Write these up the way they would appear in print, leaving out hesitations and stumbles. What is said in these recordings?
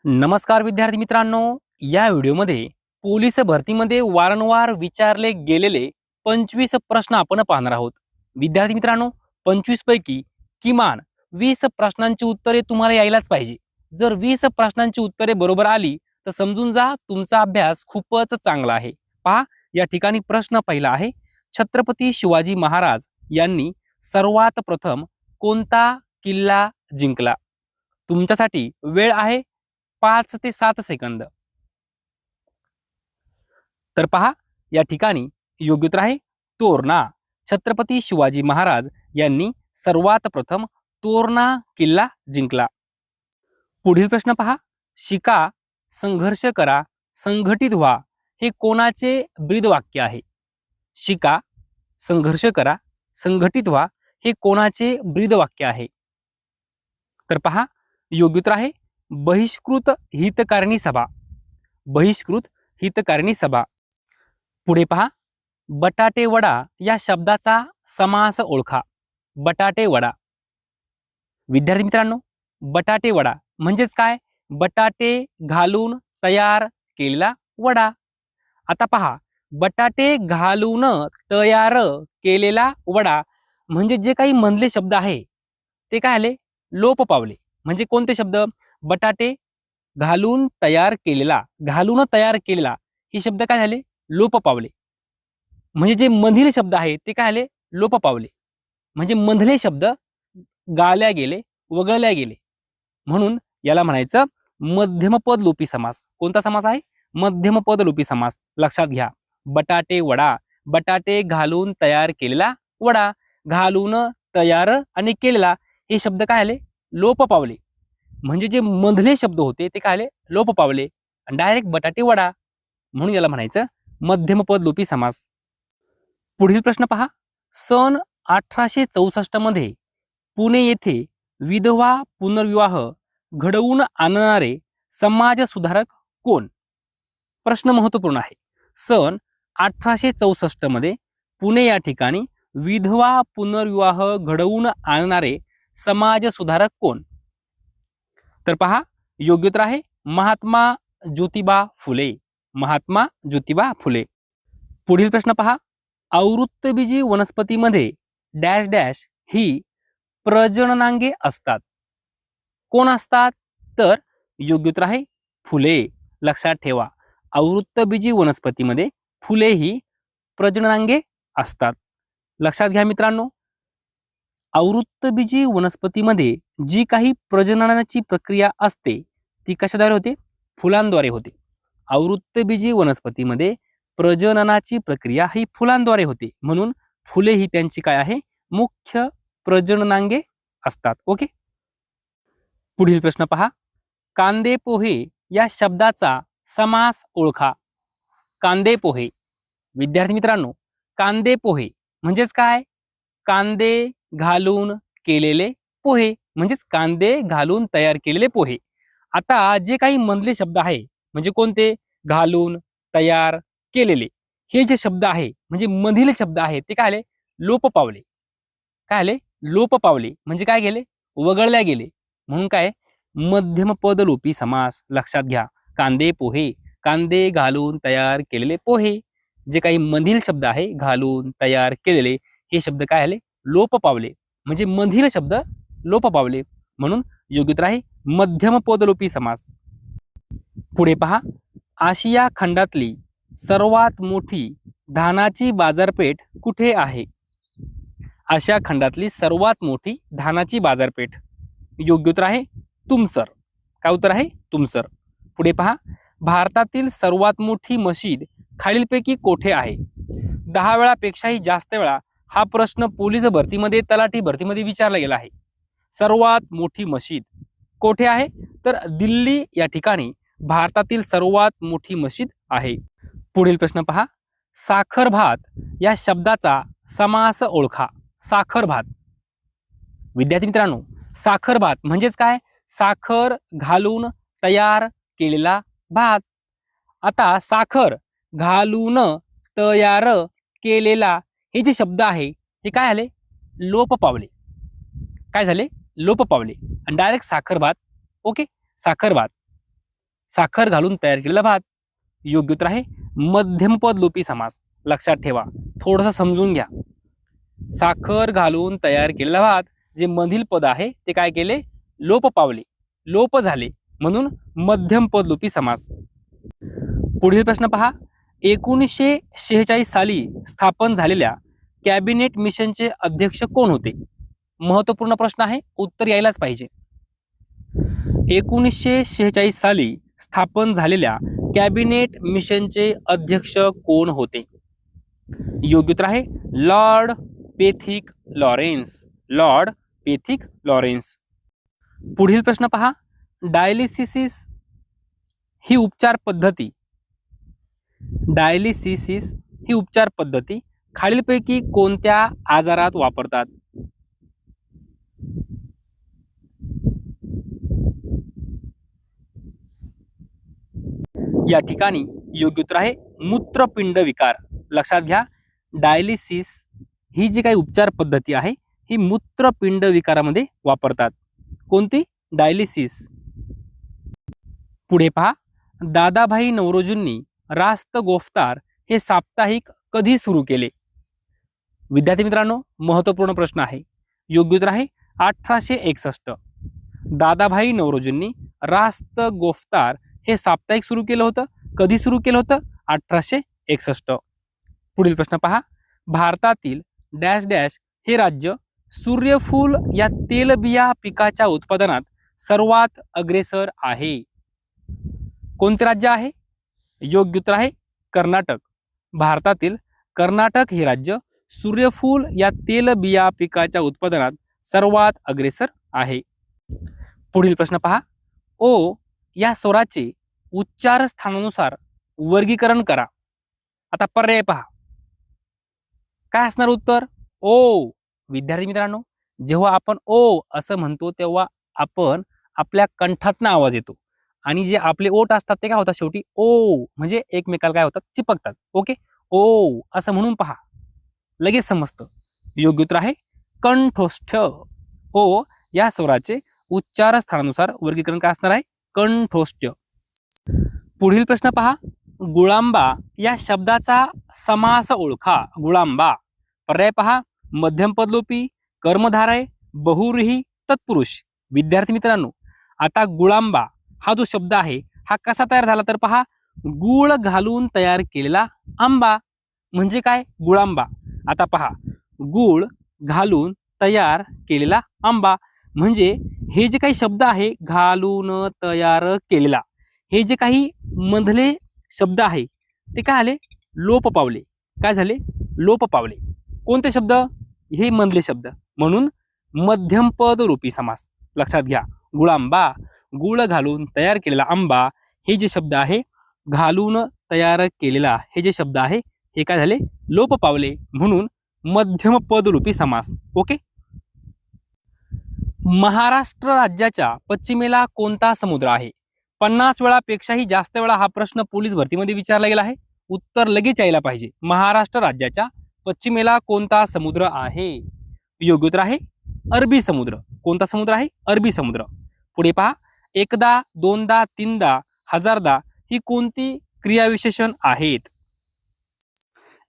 नमस्कार विद्यार्थी मित्रांनो. या व्हिडिओमध्ये पोलीस भरतीमध्ये वारंवार विचारले गेलेले 25 प्रश्न आपण पाहणार आहोत. विद्यार्थी मित्रांनो, 25 पैकी किमान 20 प्रश्नांची उत्तरे तुम्हाला यायलाच पाहिजे. जर 20 प्रश्नांची उत्तरे बरोबर आली तर समजून जा तुमचा अभ्यास खूपच चांगला आहे. पहा, या ठिकाणी प्रश्न पहिला आहे. छत्रपती शिवाजी महाराज यांनी सर्वात प्रथम कोणता किल्ला जिंकला? तुमच्यासाठी वेळ आहे 5 ते 7 सेकंद. तर पहा, या ठिकाणी योग्य उत्तर आहे तोरणा. छत्रपती शिवाजी महाराज यांनी सर्वात प्रथम तोरणा किल्ला जिंकला. पुढील प्रश्न पहा. शिका, संघर्ष करा, संघटित व्हा हे कोणाचे ब्रीदवाक्य आहे? शिका, संघर्ष करा, संघटित व्हा हे कोणाचे ब्रीदवाक्य आहे? तर पहा, योग्य उत्तर आहे बहिष्कृत हितकारिणी सभा. बहिष्कृत हितकारिणी सभा. पुढे पहा. बटाटे वडा या शब्दाचा समास ओळखा. बटाटे वडा. विद्यार्थी मित्रांनो, बटाटे वडा म्हणजेच काय? बटाटे घालून तयार केलेला वडा. आता पहा, बटाटे घालून तयार केलेला वडा म्हणजे जे काही मधले शब्द आहे ते काय आले? लोप पावले. म्हणजे कोणते शब्द? बटाटे घालून तयार केलेला, घालून तयार केलेला हे शब्द काय झाले? लोप पावले. म्हणजे जे मधील शब्द आहे ते काय आले? लोप पावले. म्हणजे मधले शब्द गाळल्या गेले, वगळल्या गेले. म्हणून याला म्हणायचं मध्यमपद लोपी समास. कोणता समास आहे? मध्यमपद लोपी समास. लक्षात घ्या. बटाटे वडा, बटाटे घालून तयार केलेला वडा. घालून तयार आणि केलेला हे शब्द काय आले? लोप पावले. म्हणजे जे मधले शब्द होते ते काय आले? लोप पावले. डायरेक्ट बटाटे वडा. म्हणून याला म्हणायचं मध्यमपद लोपी समास. पुढील प्रश्न पहा. सन 1864 मध्ये पुणे येथे विधवा पुनर्विवाह घडवून आणणारे समाज सुधारक कोण? प्रश्न महत्वपूर्ण आहे. सन 1864 मध्ये पुणे या ठिकाणी विधवा पुनर्विवाह घडवून आणणारे समाज सुधारक कोण? तर पहा, योग्य उत्तर आहे महात्मा ज्योतिबा फुले. महात्मा ज्योतिबा फुले. पुढील प्रश्न पहा. आवृत्तबीजी वनस्पतीमध्ये डॅश डॅश ही प्रजननांगे असतात. कोण असतात? तर योग्य उत्तर आहे फुले. लक्षात ठेवा, आवृत्तबीजी वनस्पतीमध्ये फुले ही प्रजननांगे असतात. लक्षात घ्या मित्रांनो, आवृत्तबीजी वनस्पतीमध्ये जी काही प्रजननाची प्रक्रिया असते ती कशाद्वारे होते? फुलांद्वारे होते. आवृत्तबीजी वनस्पतीमध्ये प्रजननाची प्रक्रिया ही फुलांद्वारे होते. म्हणून फुले ही त्यांची काय आहे? मुख्य प्रजननांगे असतात. ओके. पुढील प्रश्न पहा. कांदे पोहे या शब्दाचा समास ओळखा. कांदे पोहे. विद्यार्थी मित्रांनो, कांदे पोहे म्हणजेच काय? कांदे घालून केलेले पोहे. म्हणजेच कांदे घालून तयार केलेले पोहे. आता जे काही मधले शब्द आहे म्हणजे कोणते? घालून, तयार, केलेले हे जे शब्द आहे म्हणजे मधील शब्द आहे ते काय आले? लोप पावले. काय आले? लोप पावले. म्हणजे काय गेले? वगळल्या गेले. म्हणून काय? मध्यमपद लोपी समास. लक्षात घ्या. कांदे पोहे, कांदे घालून तयार केलेले पोहे. जे काही मधील शब्द आहे घालून तयार केलेले हे शब्द काय आले? लोप पावले. म्हणजे मधील शब्द लोप पावले. म्हणून योग्य उत्तर आहे मध्यमपद लोपी समास. पुढे पहा. आशिया खंडातली सर्वात मोठी धानाची बाजारपेठ कुठे आहे? आशिया खंडातली सर्वात मोठी धानाची बाजारपेठ. योग्य उत्तर आहे तुमसर. काय उत्तर आहे? तुमसर. पुढे पहा. भारतातील सर्वात मोठी मशीद खालीलपैकी कोठे आहे? 10 वेळापेक्षाही जास्त वेळा हा प्रश्न पोलीस भरतीमध्ये, तलाठी भरतीमध्ये विचारला गेला आहे. सर्वात मोठी मशीद कोठे आहे? तर दिल्ली या ठिकाणी भारतातील सर्वात मोठी मशीद आहे. पुढील प्रश्न पहा. साखर भात या शब्दाचा समास ओळखा. साखर भात. विद्यार्थी मित्रांनो, साखर भात म्हणजेच काय? साखर घालून तयार केलेला भात. आता साखर घालून तयार केलेला हे जे शब्द आहे हे काय आले? लोप पावले. काय झाले? लोप पावले. आणि डायरेक्ट साखर भात. ओके, साखर भात. साखर घालून तयार केलेला भात. योग्य उत्तर आहे मध्यमपद लोपी समास. लक्षात ठेवा, थोडंसं समजून घ्या. साखर घालून तयार केलेला भात, जे मधील पद आहे ते काय केले, लोप पावले, लोप झाले, म्हणून मध्यमपद लोपी समास. पुढील प्रश्न पहा. 1946 साली स्थापन झालेल्या कॅबिनेट मिशनचे अध्यक्ष कोण होते? महत्वपूर्ण प्रश्न आहे, उत्तर यायलाच पाहिजे. 1946 साली स्थापन झालेल्या कॅबिनेट मिशनचे अध्यक्ष कोण होते? योग्य उत्तर आहे Lord Pethick Lawrence. Lord Pethick Lawrence. पुढील प्रश्न पहा. डायलिसिस ही उपचार पद्धती खालीलपैकी कोणत्या आजारात वापरतात? या ठिकाणी योग्य उत्तर आहे मूत्रपिंड विकार. लक्षात घ्या, डायलिसिस ही जी काही उपचार पद्धती आहे ही मूत्रपिंड विकारामध्ये वापरतात. कोणती? डायलिसिस. पुढे पहा. दादाभाई नौरोजींनी रास्त गोफ्तार हे साप्ताहिक कधी सुरू केले? विद्यार्थी मित्रांनो, महत्वपूर्ण प्रश्न आहे. योग्य उत्तर आहे 1861. दादाभाई नौरोजींनी रास्त गोफ्तार हे साप्ताहिक सुरू केलं होतं. कधी सुरू केलं होतं? 1861. पुढील प्रश्न पहा. भारतातील डॅश डॅश हे राज्य सूर्यफूल या तेलबिया पिकाच्या उत्पादनात सर्वात अग्रेसर आहे. कोणते राज्य आहे? योग्य उत्तर आहे कर्नाटक. भारतातील कर्नाटक हे राज्य सूर्यफूल या तेलबिया पिकाच्या उत्पादनात सर्वात अग्रेसर आहे. पुढील प्रश्न पहा. ओ या स्वराचे उच्चार स्थानानुसार वर्गीकरण करा. आता पर्याय पहा. काय असणार उत्तर? ओ. विद्यार्थी मित्रांनो, जेव्हा आपण ओ असं म्हणतो तेव्हा आपण आपल्या कंठातनं आवाज येतो आणि जे आपले ओठ असतात ते काय होतात शेवटी ओ, म्हणजे एकमेकाला काय होतात, चिपकतात. ओके, ओ असं म्हणून पहा, लगेच समजतं. योग्य उत्तर आहे कंठोष्ठ. ओ या स्वराचे उच्चार स्थानानुसार वर्गीकरण काय असणार आहे? कंठोष्ठ. पुढील प्रश्न पहा. गुळांबा या शब्दाचा समास ओळखा. गुळांबा. पर्याय पहा. मध्यमपदलोपी, कर्मधारय, बहुव्रीही, तत्पुरुष. विद्यार्थी मित्रांनो, आता गुळांबा हा जो शब्द आहे हा कसा तयार झाला तर पहा, गुळ घालून तयार केलेला आंबा म्हणजे काय? गुळांबा. आता पहा, गुळ घालून तयार केलेला आंबा म्हणजे हे जे काही शब्द आहे घालून तयार केलेला, हे जे काही मधले शब्द आहे ते काय आले? लोप पावले. काय झाले? लोप पावले. कोणते शब्द? हे मधले शब्द, म्हणून मध्यमपद रूपी समास. लक्षात घ्या, गुळांबा, गुळ घालून तयार केलेला आंबा, हे जे शब्द आहे घालून तयार केलेला, हे जे शब्द आहे हे काय झाले? लोप पावले, म्हणून मध्यमपद रूपी समास. ओके. महाराष्ट्र राज्याच्या पश्चिमेला कोणता समुद्र आहे? 50 वेळापेक्षाही जास्त वेळा हा प्रश्न पोलीस भरतीमध्ये विचारला गेला आहे. उत्तर लगेच यायला पाहिजे. महाराष्ट्र राज्याच्या पश्चिमेला कोणता समुद्र आहे? योग्य उत्तर आहे अरबी समुद्र. कोणता समुद्र आहे? अरबी समुद्र. पुढे पहा. एकदा, दोनदा, तीनदा, हजारदा ही कोणती क्रियाविशेषण आहेत?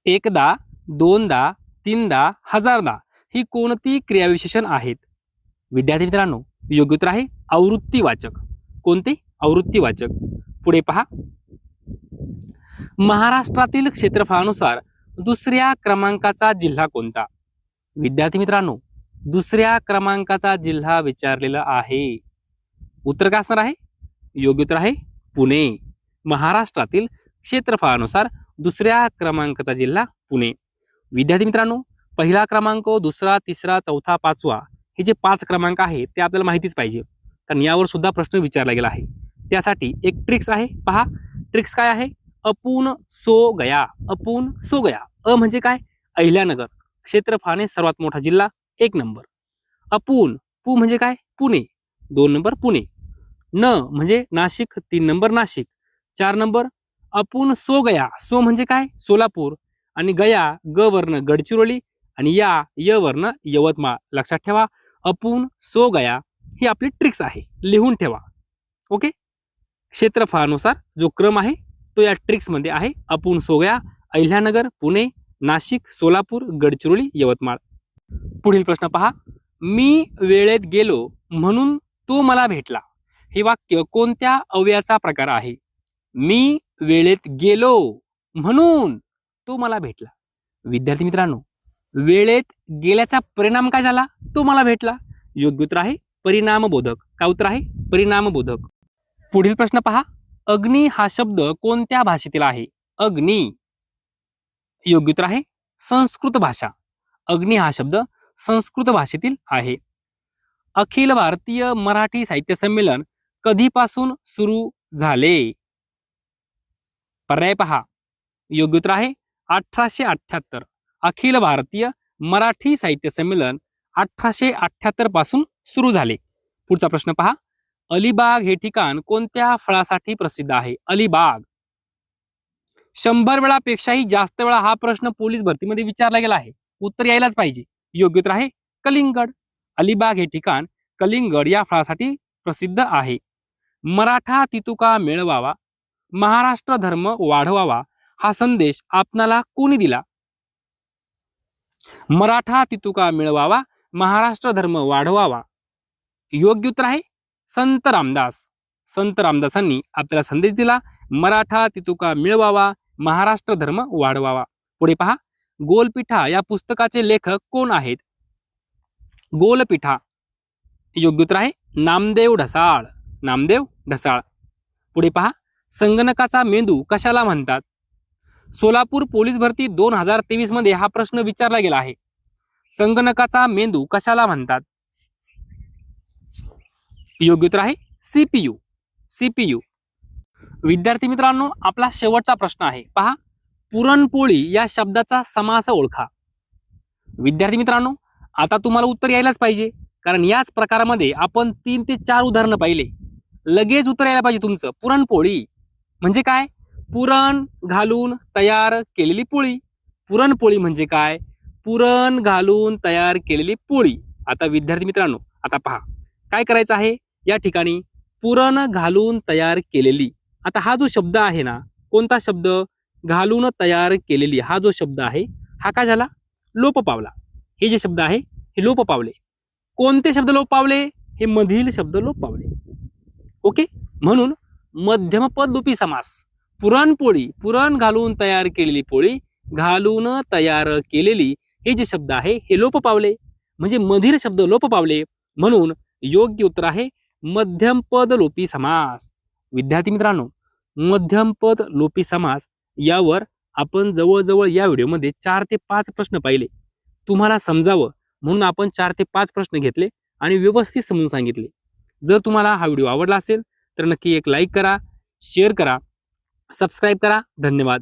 एकदा, दोनदा, तीनदा, हजारदा ही कोणती क्रियाविशेषण आहेत? विद्यार्थी मित्रांनो, योग्य उत्तर आहे आवृत्तीवाचक. कोणते? आवृत्तीवाचक. पुढे पहा. महाराष्ट्रातील क्षेत्रफळानुसार दुसऱ्या क्रमांकाचा जिल्हा कोणता? विद्यार्थी मित्रांनो, दुसऱ्या क्रमांकाचा जिल्हा विचारलेला आहे. उत्तर काय असणार आहे? योग्य उत्तर आहे पुणे. महाराष्ट्रातील क्षेत्रफळानुसार दुसऱ्या क्रमांकाचा जिल्हा पुणे. विद्यार्थी मित्रांनो, पहिला क्रमांक, दुसरा, तिसरा, चौथा, पाचवा हे जे 5 क्रमांक आहेत ते आपल्याला माहितीच पाहिजे, कारण यावर सुद्धा प्रश्न विचारला गेला आहे. त्यासाठी एक ट्रिक्स आहे. पहा, ट्रिक्स काय आहे? अपून सो गया. अपून सो गया. अ म्हणजे काय? अहिल्यानगर, क्षेत्रफळाने सर्वात मोठा जिल्हा, 1 नंबर. अपून, पू म्हणजे काय? पुणे, 2 नंबर पुणे. न म्हणजे नाशिक, 3 नंबर नाशिक, 4 नंबर. अपून सो गया. सो म्हणजे काय? सोलापूर. आणि गया, ग वर्ण गडचिरोली, आणि या, य वर्ण यवतमाळ. लक्षात ठेवा, अपून सो गया ही आपली ट्रिक्स आहे, लिहून ठेवा. ओके. क्षेत्रफळानुसार जो क्रम आहे तो या ट्रिक्समध्ये आहे. आपण सोगया, अहिल्यानगर, पुणे, नाशिक, सोलापूर, गडचिरोली, यवतमाळ. पुढील प्रश्न पहा. मी वेळेत गेलो म्हणून तो मला भेटला. हे वाक्य कोणत्या अव्ययाचा प्रकार आहे? मी वेळेत गेलो म्हणून तो मला भेटला. विद्यार्थी मित्रांनो, वेळेत गेल्याचा परिणाम काय झाला? तो मला भेटला. योग्य उत्तर आहे परिणामबोधक. काय उत्तर आहे? परिणामबोधक. पुढील प्रश्न पहा. अग्नी हा शब्द कोणत्या भाषेतील आहे? अग्नी. योग्य उत्तर आहे संस्कृत भाषा. अग्नी हा शब्द संस्कृत भाषेतील आहे. अखिल भारतीय मराठी साहित्य संमेलन कधीपासून सुरू झाले? पर्याय पहा. योग्य उत्तर आहे 1878. अखिल भारतीय मराठी साहित्य संमेलन 1878 पासून सुरू झाले. पुढचा प्रश्न पहा. अलिबाग हे ठिकाण कोणत्या फळासाठी प्रसिद्ध आहे? अलिबाग. 100 वेळापेक्षाही जास्त वेळा हा प्रश्न पोलीस भरतीमध्ये विचारला गेला आहे. उत्तर यायलाच पाहिजे. योग्य उत्तर आहे कलिंगड. अलिबाग हे ठिकाण कलिंगड या फळासाठी प्रसिद्ध आहे. मराठा तितुका मिळवावा, महाराष्ट्र धर्म वाढवावा हा संदेश आपणाला कोणी दिला? मराठा तितुका मिळवावा, महाराष्ट्र धर्म वाढवावा. योग्य उत्तर आहे संत रामदास. संत रामदासांनी आपल्याला संदेश दिला. मराठा तितुका मिळवावा, महाराष्ट्र धर्म वाढवावा. पुढे पहा. गोलपिठा या पुस्तकाचे लेखक कोण आहेत? गोलपिठा. योग्य उत्तर आहे नामदेव ढसाळ. नामदेव ढसाळ. पुढे पहा. संगणकाचा मेंदू कशाला म्हणतात? सोलापूर पोलीस भरती 2023 मध्ये हा प्रश्न विचारला गेला आहे. संगणकाचा मेंदू कशाला म्हणतात? योग्य उत्तर आहे सीपीयू. सीपीयू. विद्यार्थी मित्रांनो, आपला शेवटचा प्रश्न आहे. पहा. पुरणपोळी या शब्दाचा समास ओळखा. विद्यार्थी मित्रांनो, आता तुम्हाला उत्तर यायलाच पाहिजे, कारण याच प्रकारामध्ये आपण 3 ते 4 उदाहरणं पाहिले. लगेच उत्तर यायला पाहिजे तुमचं. पुरणपोळी म्हणजे काय? पुरण घालून तयार केलेली पोळी. पुरणपोळी म्हणजे काय? पुरण घालून तयार केलेली पोळी. आता विद्यार्थी मित्रांनो, आता पहा काय करायचं आहे. या ठिकाणी पुरण घालून तयार केलेली. आता हा जो शब्द आहे ना, कोणता शब्द? घालून तयार केलेली हा जो शब्द आहे हा काय झाला? लोप पावला. हे जे शब्द आहे हे लोप पावले. कोणते शब्द लोप पावले? हे मधील शब्द लोप पावले. ओके. म्हणून मध्यमपद लोपी समास. पुरणपोळी, पुरण घालून तयार केलेली पोळी, घालून तयार केलेली हे जे शब्द आहे हे लोप पावले. म्हणजे मधील शब्द लोप पावले. म्हणून योग्य उत्तर आहे मध्यमपद लोपी समास. विद्यार्थी मित्रांनो, मध्यमपद लोपी समास यावर आपण जवळजवळ या व्हिडिओमध्ये 4 ते 5 प्रश्न पाहिले. तुम्हाला समजावं म्हणून आपण 4 ते 5 प्रश्न घेतले आणि व्यवस्थित समजून सांगितले. जर तुम्हाला हा व्हिडिओ आवडला असेल तर नक्की एक लाईक करा, शेअर करा, सबस्क्राईब करा. धन्यवाद.